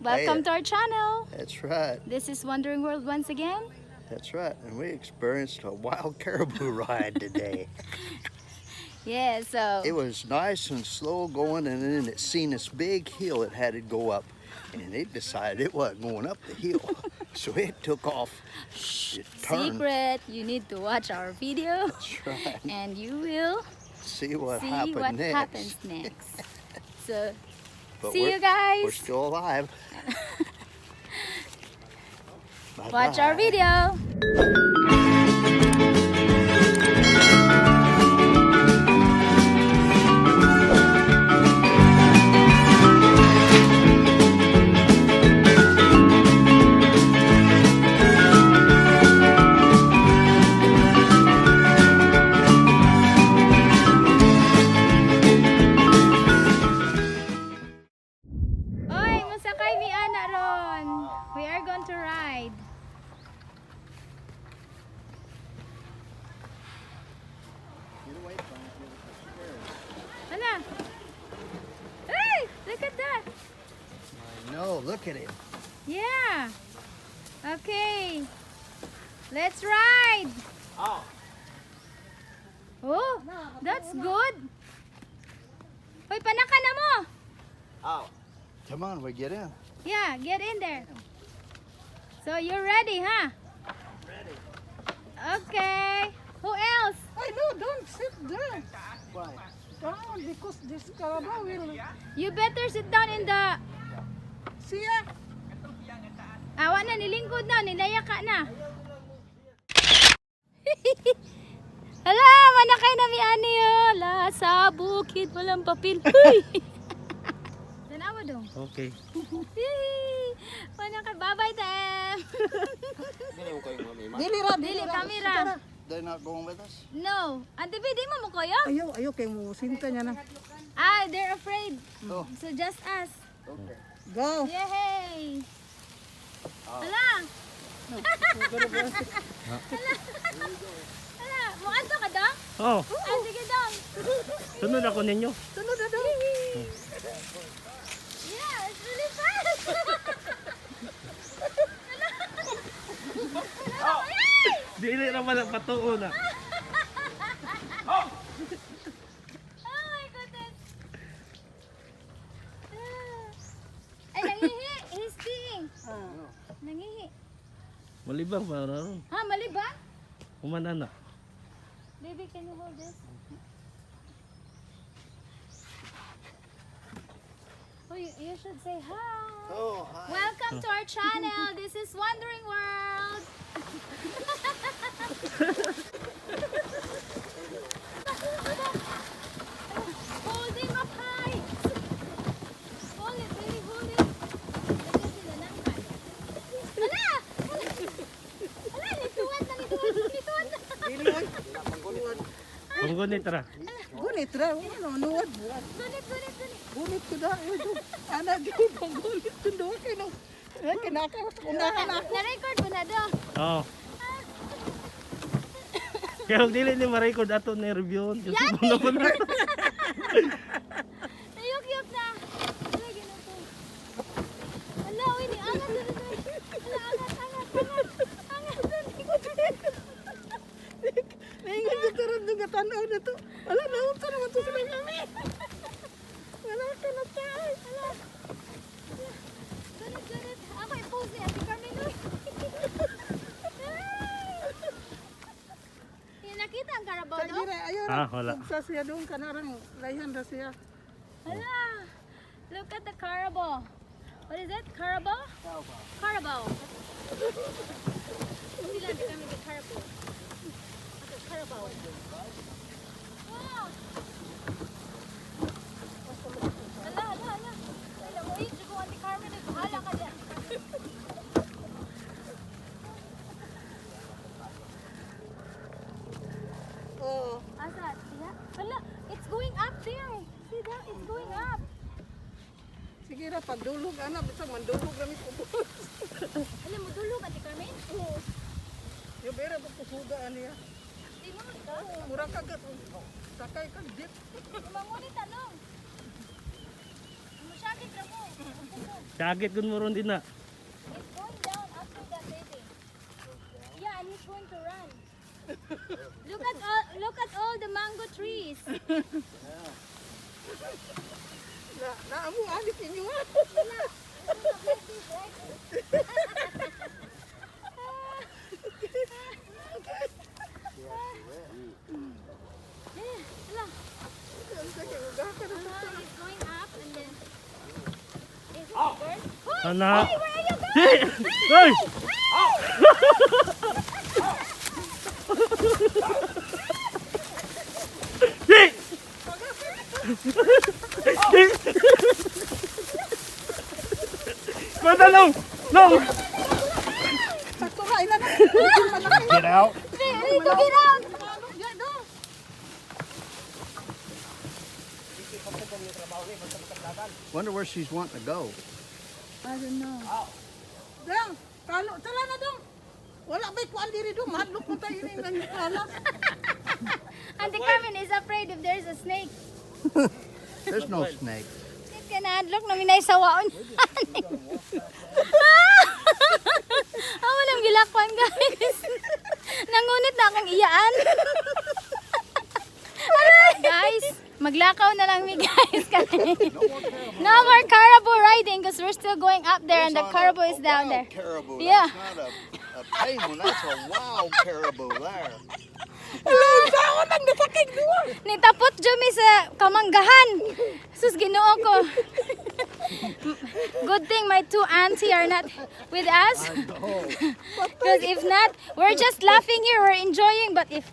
Welcome to our channel. That's right. This is Wandering World once again. That's right. And we experienced a wild caribou ride today. Yeah, so It was nice and slow going, and then it seen this big hill it had to go up, and it decided it wasn't going up the hill. So it took off. It turned. secret, you need to watch our video. That's right. And you will See what see happened what next. happens next. So But see you guys. We're still alive. Watch our video. Oy, musakay mi ana ron. We are going to ride. Ana. Hey, look at that. I know. Look at it. Yeah. Okay. Let's ride. Oh, that's good. Hoy, panaka na mo. Come on, we get in. Yeah, get in there. So you're ready, huh? Ready. Okay. Who else? I know, don't sit there. Why? Down, because this Carabao will You better sit down in the... see ya. Awa na, nilingkod na, nilaya ka na. Hala, manakay na mi ani la sa bukid walang papel. Huy. Tanawa dong. Okay. Manakay, bye-bye them. Dili kamera. They're not going with us? No. Ante di mo kayo? Ayaw kay mo sinta niya na. Ah, they're afraid. Oh. So just us. Okay. Go. Yay! Hala! Hala, mukanto ka dong? Oh, Ah, sige dong. sunod ako ninyo. Sunod na daw. Yeah, it's really fast. Dili naman ang patuo na. Oh my goodness. Ay, nangihi. He's peeing. Nangihi. Malibang pa ron. Ha, mali ba? Kumana na. Baby, can you hold this? Oh, you should say hi. Oh, hi. Welcome to our channel. This is Wandering World. Hold him up high. Hold it, baby, hold it. Lagyan sila ng high. Hala! Hala, nituwan na, nituwan na. Dili oy. Tunggunit tara. Gunit ra, ano nuwad. Gunit, gunit, gunit. Gunit ko da. Ana gyud pang gunit ko do kay no. Kinaka ko unahan na. Na-record mo na do. Oo. Kaya kung dili ni ma-record ato ni review. Kasi muna po na. Nayuk-yuk na. Hala, ginito. Hala, uy, ni angat na rin. Hala, angat. Naingon jud karon do tanaw na to. Ala naunsa naman to sila kami. Wala ka na tayo. Hala. Gunit, gunit. Ako i-pose ni Ate Carmen, uy. Yung nakita ang Carabao Sa do? gira ayo Ah, wala. Sa siya doon kanarang layhan ra siya. Hala. Look at the Carabao. What is it? Carabao? Carabao. Sila di kami the Carabao. Okay, Carabao. Wow. Hala, hala, hala. Hala mo, eh, ko Ate Carmen, hala ka dyan. Oh. Asa? Yeah. Hala, it's going up there. See that? It's going up. Sige ra pagdulog ana bisag mandulog ra mi ubos. Alam mo, dulog, Ate Carmen? Oo. Yo bera ba pusuda aniya. Tingnan ka. Mura ka gat. Sakay ka jeep. Mangunit, tanong. Ano siya? jacket na mo. Jacket kun mo ron din na. It's going down after that baby. Yeah, and he's going to run. Look at all the mango trees. Naamu alis inyo nga. He's going up and then. Is it a bird? Anak. Hey, where are you going? Hey! Hey! Mata long! Long! Sakto nga, ina na. Get out! Hey, I need to get out. Wonder where she's wanting to go. I don't know. Dang, tala na dong. Wala ba'y kuan diri dong. Mahadlok mo tayo yung nangikala. Auntie Carmen is afraid if there's a snake. There's no snake. Snake ka na adlok na minay sawaon. Ako nang gilakwan guys. Nangunit na akong iyaan. Guys, maglakaw na lang mi guys. No more caribou riding because we're still going up there and the caribou is down there. Caribou. Yeah. That's not a tame one. That's a wild caribou there. Nitapot jumi sa kamanggahan. Sus ginoo ko. Good thing my two auntie are not with us. Because if not, we're just laughing here, we're enjoying. But if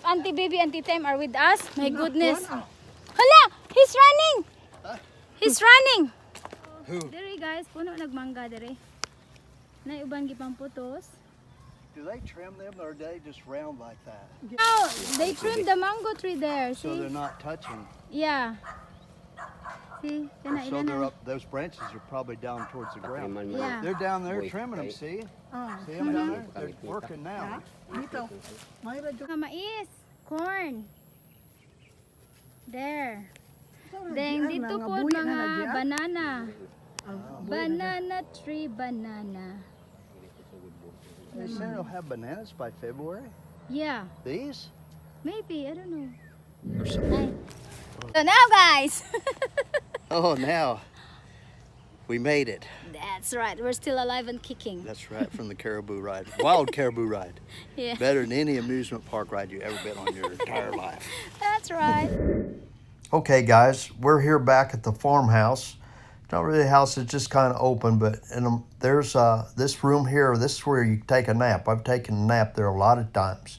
Auntie Baby, Auntie Tem are with us, my goodness. Hala! He's running! He's running! Who? Dere guys, puno nagmangga dere. Nay uban gipang putos. Do they trim them or are they just round like that? Oh, they trimmed the mango tree there. So See? they're not touching. Yeah. See? Kana So ina they're na. up. Those branches are probably down towards the ground. Yeah. They're down there trimming them. See? See them down there? They're working now. Dito. Mayra dong. Mga mais, corn. There. Then dito po mga banana. Banana tree, banana. They say they'll have bananas by February. Yeah, These? maybe, I don't know. Or some- Ay. So now guys, Oh, now we made it. that's right, we're still alive and kicking. That's right, from the caribou ride. Wild caribou ride. Yeah, Better than any amusement park ride you ever been on your entire life. that's right. Okay, guys, we're here back at the farmhouse. It's not really a house, it's just kind of open, but there's this room here. This is where you take a nap. I've taken a nap there a lot of times.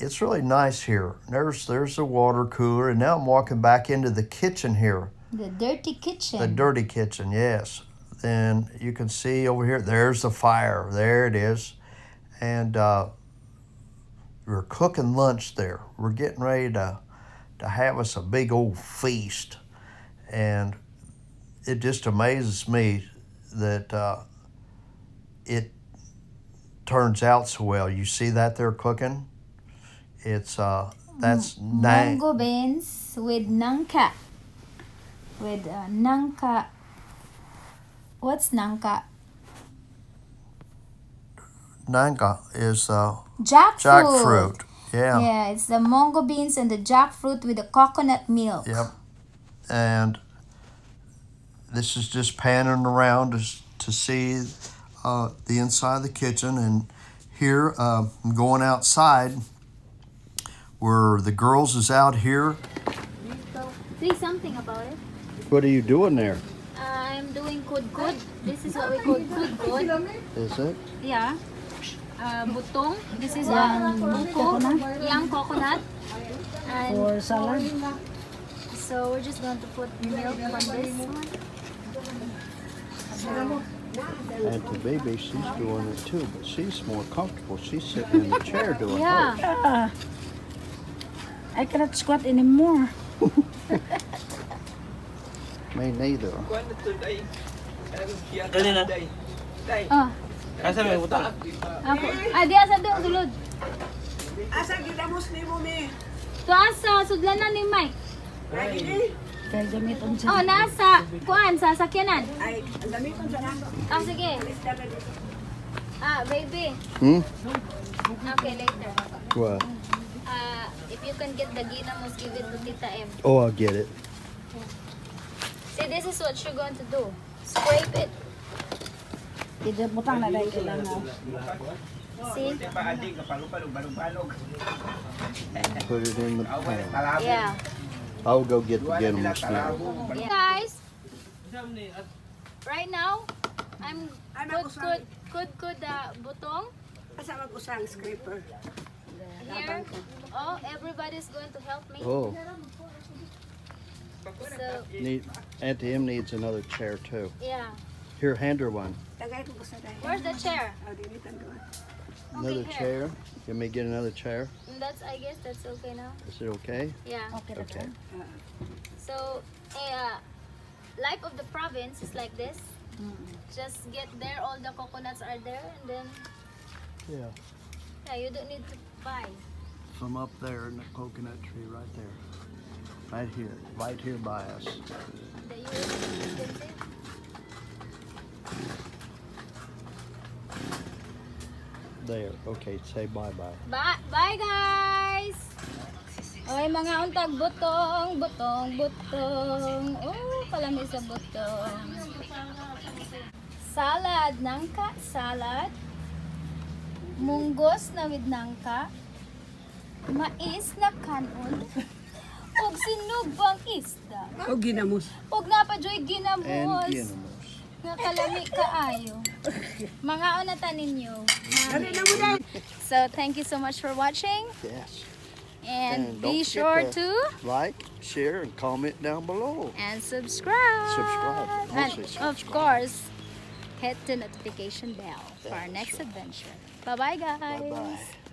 It's really nice here. There's a water cooler, and now I'm walking back into the kitchen here. The dirty kitchen. The dirty kitchen, yes. Then you can see over here, there's the fire. There it is. And we're cooking lunch there. We're getting ready to have us a big old feast. And it just amazes me that it turns out so well. You see that they're cooking? It's that's Mango beans with nangka. With nangka. What's nangka? nanga is Jackfruit. jackfruit. Yeah. Yeah, it's the mango beans and the jackfruit with the coconut milk. Yep. And this is just panning around to see the inside of the kitchen. And here, I'm going outside where the girls is out here. Say something about it. What are you doing there? I'm doing good. This is what we call good. Is it? Yeah. Butong. This is buko, young coconut. And For salad. so we're just going to put milk on this one. So, And the baby, she's doing it too, but she's more comfortable. She's sitting in the chair doing yeah. hers. I cannot squat anymore. Me neither. Kanina. Oh. Asa may butang? Ako. Di asa doon sulod. Asa gidamos nimo mi? To asa sudlanan ni Mike. Kaya gamiton siya. Oh, nasa kuan sa sakyanan. Ay, ang gamiton siya na. Oh, sige. Baby. Hmm? Okay, later. What? If you can get the ginamos, give it to Tita M. Oh, I'll get it. See, this is what you're going to do. Scrape it. Hindi butang na dahil kailangan. See? Put it in the pan. Yeah. I'll go get the gentleman's now. Yeah. Guys, right now, I'm good butong Asa mag-usang scraper. here. Oh, everybody's going to help me. Oh, So, Auntie M needs another chair too. yeah. Here, hand her one. Tagay ko sa dahil. Where's the chair? Oh, dinitan doon. Another here. chair. Can we get another chair? I guess that's okay now. Is it okay? Yeah. Okay. So, life of the province is like this. Just get there, all the coconuts are there, and then Yeah. you don't need to buy. From up there in the coconut tree right there. Right here by us. The expensive. There. Okay, say bye-bye. Bye guys! Oy, mga untag butong. Oh, palami sa butong. Salad, nangka, salad. Munggos na with nangka. Mais na kanon. Og sinugbang isda. O ginamos. Og napadyoy And ginamos. ginamos. Nga kalami kaayo. Mga onata ninyo. Ano na mo dahil? So, thank you so much for watching. Yes. And And be don't sure forget to like, share, and comment down below. and subscribe. Subscribe. And Mostly of subscribe. course, hit the notification bell for our That's next right. adventure. Bye-bye, guys. Bye-bye.